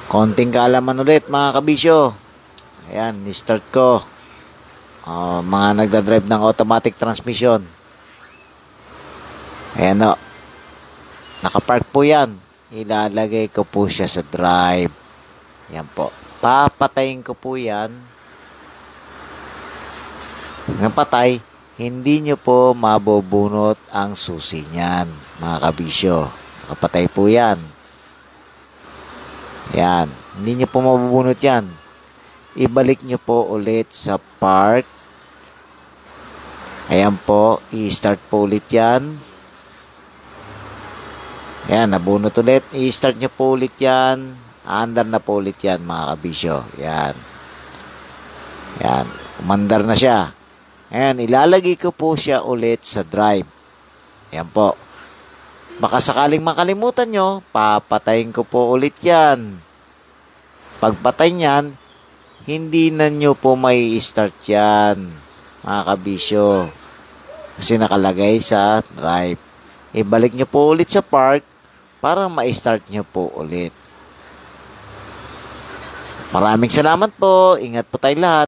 Konting kaalaman ulit mga kabisyo. Ayan, ni-start ko. Mga nagdadrive ng automatic transmission. Ayan o. Nakapark po yan. Ilalagay ko po siya sa drive. Ayan po. Papatayin ko po yan. Ng patay, hindi nyo po mabubunot ang susi niyan, mga kabisyo. Nakapatay po yan. Ayan. Hindi nyo po mabubunot yan. Ibalik nyo po ulit sa park. Ayan po. I-start po ulit yan. Ayan. Nabunot ulit. I-start nyo po ulit yan. Andar na po ulit yan, mga kabisyo. Ayan. Ayan. Umandar na siya. Ayan. Ilalagay ko po siya ulit sa drive. Ayan po. Baka sakaling makalimutan nyo, papatayin ko po ulit yan. Pagpatay niyan, hindi na nyo po may start yan, mga kabisyo. Kasi nakalagay sa drive. Ibalik nyo po ulit sa park para ma-start nyo po ulit. Maraming salamat po. Ingat po tayo lahat.